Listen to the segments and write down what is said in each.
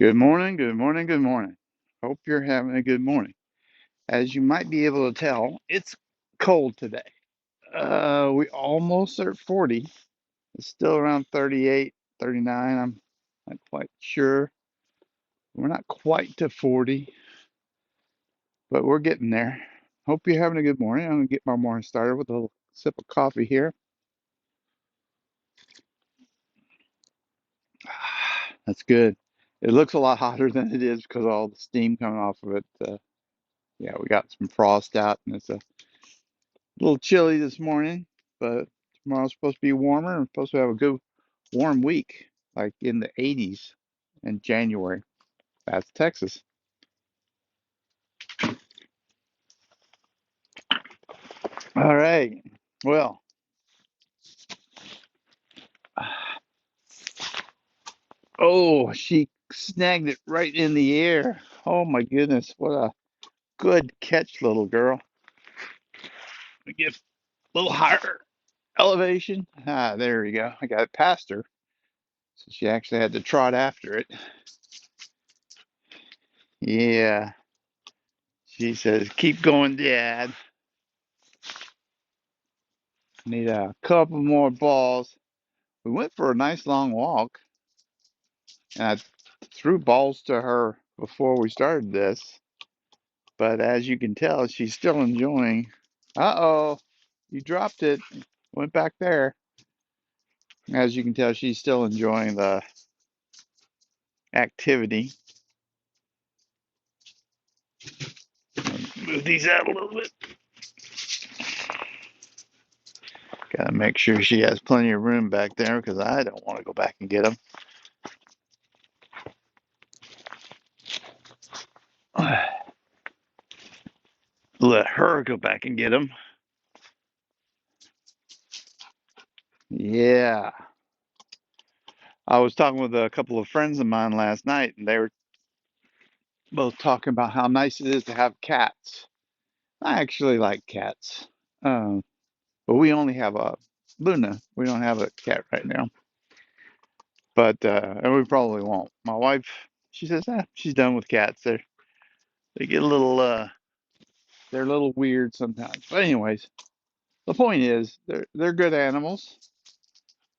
Good morning, good morning, good morning. Hope you're having a good morning. As you might be able to tell, it's cold today. We almost are at 40. It's still around 38, 39. I'm not quite sure. We're not quite to 40, but we're getting there. Hope you're having a good morning. I'm gonna get my morning started with a little sip of coffee here. That's good. It looks a lot hotter than it is because of all the steam coming off of it. Yeah, we got some frost out, and it's a little chilly this morning, but tomorrow's supposed to be warmer and supposed to have a good warm week, like in the 80s in January. That's Texas. All right. Well, oh, she snagged it right in the air. Oh my goodness, what a good catch, little girl. We get a little higher elevation. Ah, there we go. I got it past her. So she actually had to trot after it. Yeah. She says, keep going, Dad. Need a couple more balls. We went for a nice long walk, and I threw balls to her before we started this. But as you can tell, she's still enjoying. Uh-oh, you dropped it. Went back there. As you can tell, she's still enjoying the activity. Move these out a little bit. Gotta make sure she has plenty of room back there because I don't want to go back and get them. Let her go back and get them. Yeah. I was talking with a couple of friends of mine last night, and they were both talking about how nice it is to have cats. I actually like cats, um, but we only have a Luna. We don't have a cat right now, but and we probably won't. My wife, she says, she's done with cats. They get a little they're a little weird sometimes. But anyways, the point is they're good animals.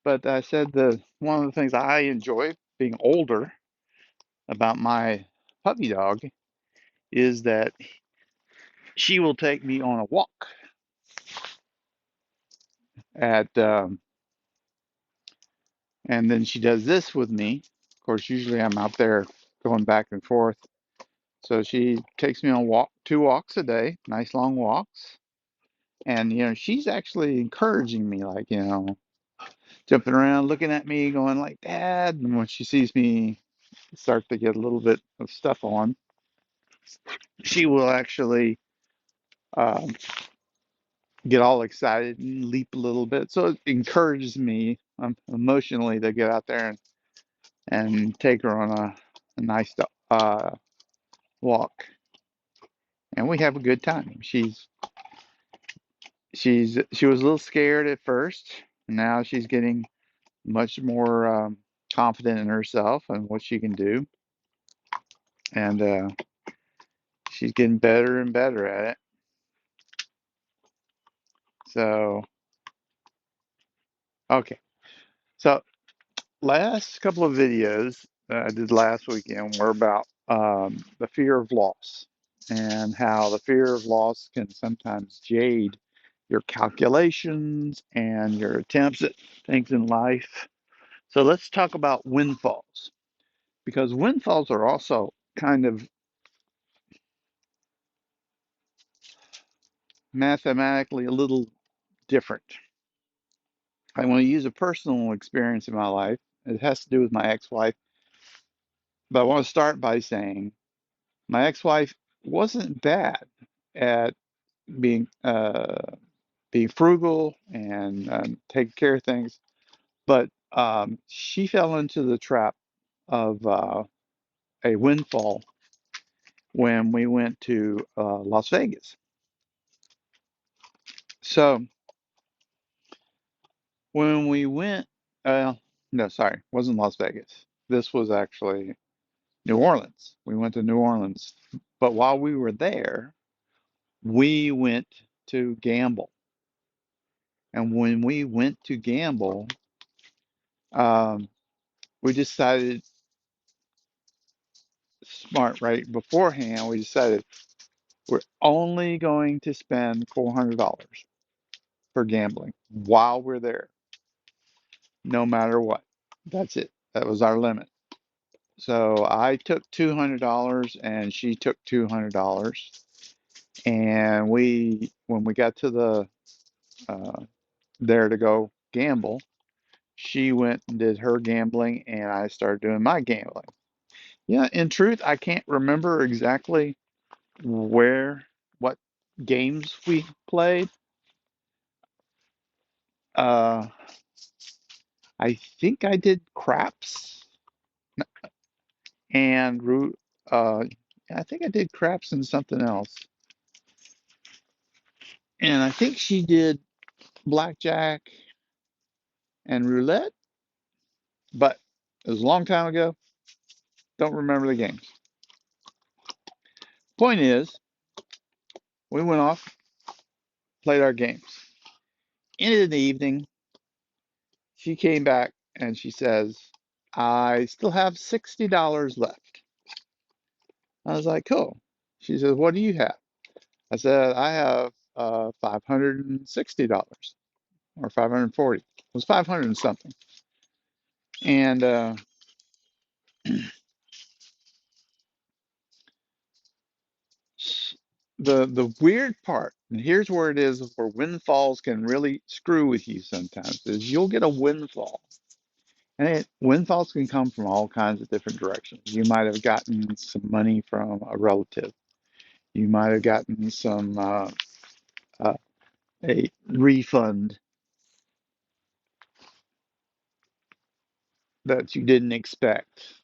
But I said the one of the things I enjoy being older about my puppy dog is that she will take me on a walk at and then she does this with me. Of course, usually I'm out there going back and forth. So she takes me on two walks a day, nice long walks. And she's actually encouraging me, like, jumping around, looking at me, going like, Dad. And when she sees me start to get a little bit of stuff on, she will actually um, get all excited and leap a little bit. So it encourages me emotionally to get out there and take her on a nice uh, walk, and we have a good time. She was a little scared at first. Now she's getting much more confident in herself and what she can do, and she's getting better and better at it. So okay, so last couple of videos that I did last weekend were about the fear of loss and how the fear of loss can sometimes jade your calculations and your attempts at things in life. So let's talk about windfalls because windfalls are also kind of mathematically a little different. I want to use a personal experience in my life. It has to do with my ex-wife, but I want to start by saying my ex-wife wasn't bad at being being frugal and taking care of things, but she fell into the trap of a windfall when we went to Las Vegas. So when we went, no, sorry, wasn't Las Vegas. This was actually New Orleans. We went to New Orleans. But while we were there, we went to gamble. And when we went to gamble, um, we decided smart right beforehand. We decided we're only going to spend $400 for gambling while we're there, no matter what. That's it. That was our limit. So I took $200 and she took $200. And when we got to the uh, there to go gamble, she went and did her gambling, and I started doing my gambling. Yeah, in truth, I can't remember exactly where, what games we played. Uh, I think I did craps and uh, I think I did craps and something else. And I think she did blackjack and roulette, but it was a long time ago. Don't remember the games. Point is, we went off, played our games. End of the evening, she came back and she says, I still have $60 left. I was like, cool. She says, what do you have? I said, I have $560 or 540. It was 500 and something. And the weird part, and here's where it is where windfalls can really screw with you sometimes, is you'll get a windfall. And windfalls can come from all kinds of different directions. You might have gotten some money from a relative. You might have gotten some uh, a refund that you didn't expect.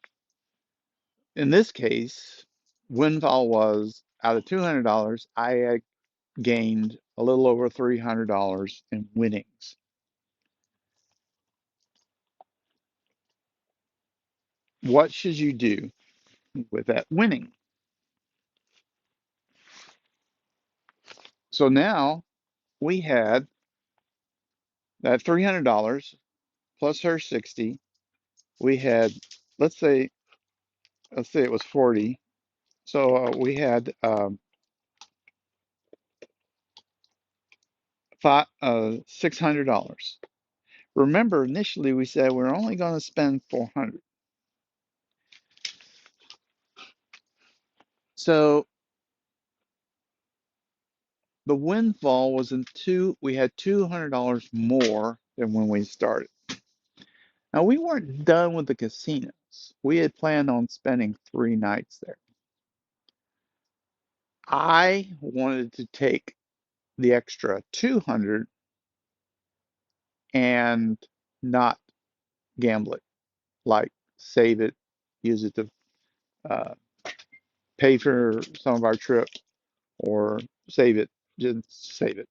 In this case, windfall was out of $200, I had gained a little over $300 in winnings. What should you do with that winning? So now we had that $300 plus her 60. We had, let's say, let's say it was 40. So we had $600. Remember, initially we said we're only going to spend 400. So the windfall was in we had $200 more than when we started. Now we weren't done with the casinos. We had planned on spending 3 nights there. I wanted to take the extra 200 and not gamble it, like save it, use it to uh, pay for some of our trip or save it, just save it.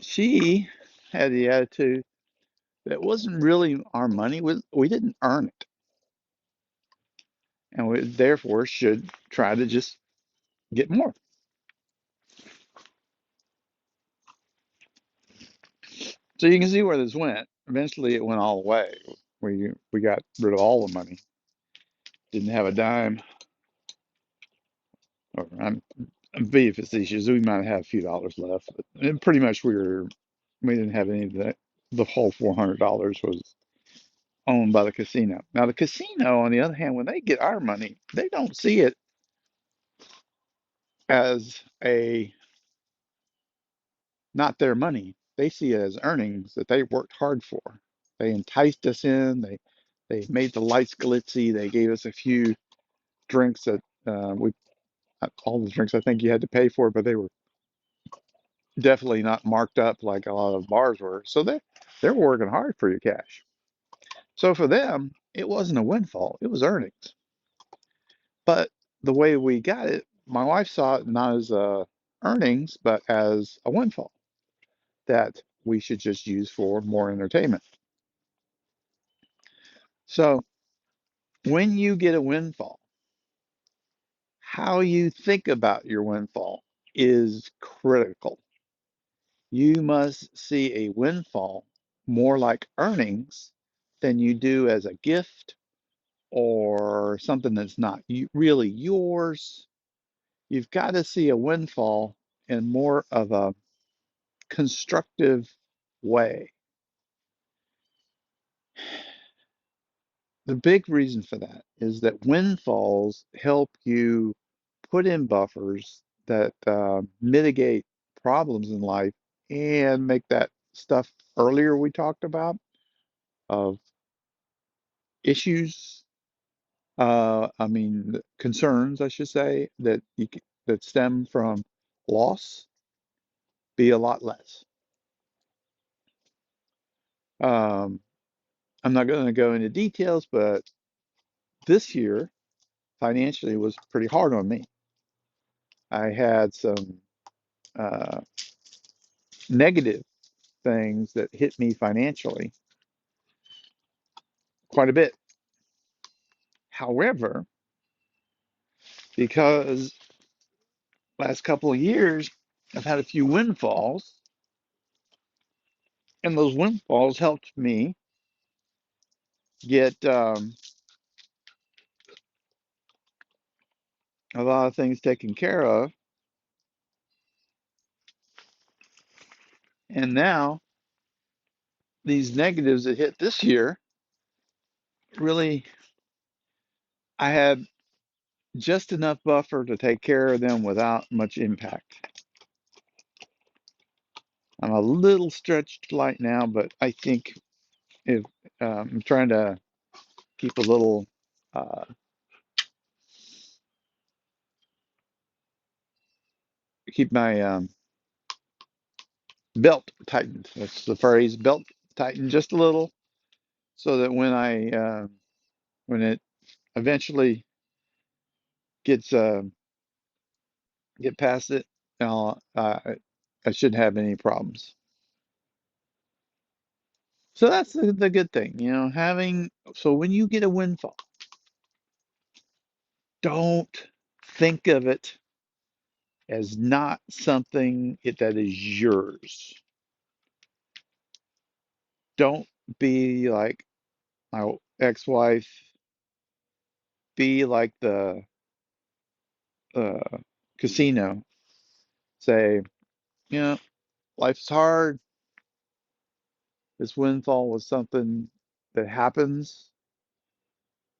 She had the attitude that it wasn't really our money, we didn't earn it, and we therefore should try to just get more. So you can see where this went. Eventually, it went all the way. We got rid of all the money. Didn't have a dime. Or I'm being facetious. We might have a few dollars left, but pretty much we didn't have any of that. The whole $400 was owned by the casino. Now the casino, on the other hand, when they get our money, they don't see it as a not their money. They see it as earnings that they worked hard for. They enticed us in. They made the lights glitzy. They gave us a few drinks that we all the drinks I think you had to pay for, but they were definitely not marked up like a lot of bars were. So they're working hard for your cash. So for them, it wasn't a windfall, it was earnings. But the way we got it, my wife saw it not as earnings, but as a windfall that we should just use for more entertainment. So when you get a windfall, how you think about your windfall is critical. You must see a windfall more like earnings than you do as a gift or something that's not really yours. You've got to see a windfall in more of a constructive way. The big reason for that is that windfalls help you put in buffers that mitigate problems in life and make that stuff earlier we talked about of issues, concerns, I should say, that that stem from loss be a lot less. Um, I'm not going to go into details, but this year financially was pretty hard on me. I had some uh, negative things that hit me financially quite a bit. However, because last couple of years I've had a few windfalls, and those windfalls helped me get a lot of things taken care of. And now these negatives that hit this year really, I had just enough buffer to take care of them without much impact. I'm a little stretched right now, but I think if I'm trying to keep a little, uh, keep my belt tightened. That's the phrase, belt tightened just a little, so that when it eventually gets get past it, I shouldn't have any problems. So that's the good thing, having. So when you get a windfall, don't think of it as not something that is yours. Don't be like my ex-wife. Be like the uh, casino. Say, you know, life's hard. This windfall was something that happens,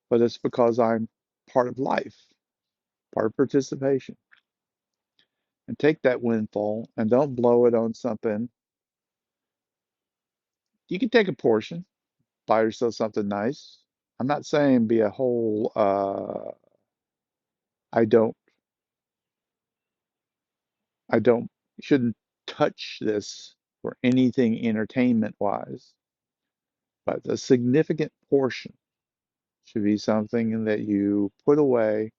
but it's because I'm part of life, part of participation. And take that windfall and don't blow it on something. You can take a portion, buy yourself something nice. I'm not saying be a whole, I don't, I don't, shouldn't touch this for anything entertainment wise, but a significant portion should be something that you put away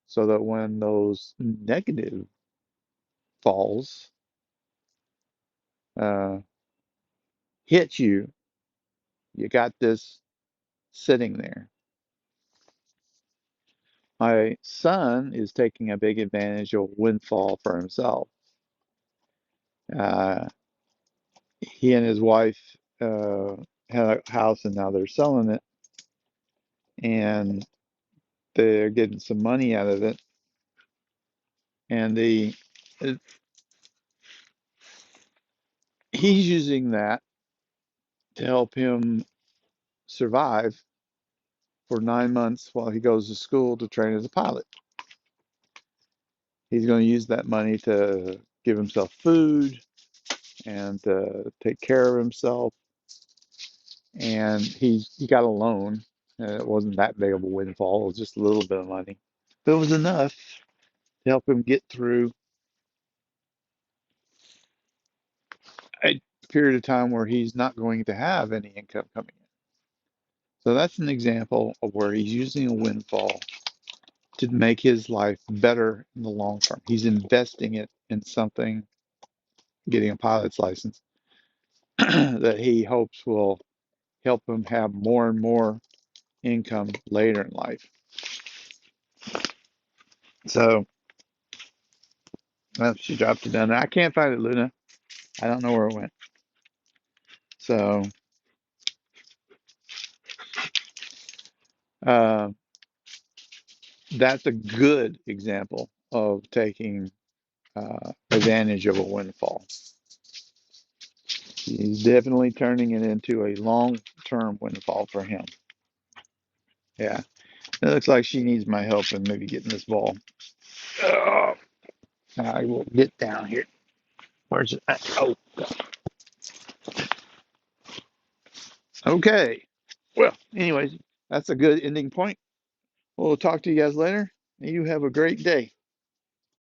so that when those negative falls uh, hit you, you got this sitting there. My son is taking a big advantage of windfall for himself. Uh, he and his wife had a house and now they're selling it and they're getting some money out of it. And it, he's using that to help him survive for 9 months while he goes to school to train as a pilot. He's going to use that money to give himself food and take care of himself. And he got a loan. And it wasn't that big of a windfall. It was just a little bit of money. But it was enough to help him get through a period of time where he's not going to have any income coming in. So that's an example of where he's using a windfall to make his life better in the long term. He's investing it in something, getting a pilot's license, that he hopes will help him have more and more income later in life. So well, she dropped it down there. I can't find it, Luna. I don't know where it went. So uh, that's a good example of taking advantage of a windfall. He's definitely turning it into a long-term windfall for him. Yeah, it looks like she needs my help in maybe getting this ball. Oh, I will get down here. Where's it? Oh, okay. Well, anyways, that's a good ending point. We'll talk to you guys later. You have a great day.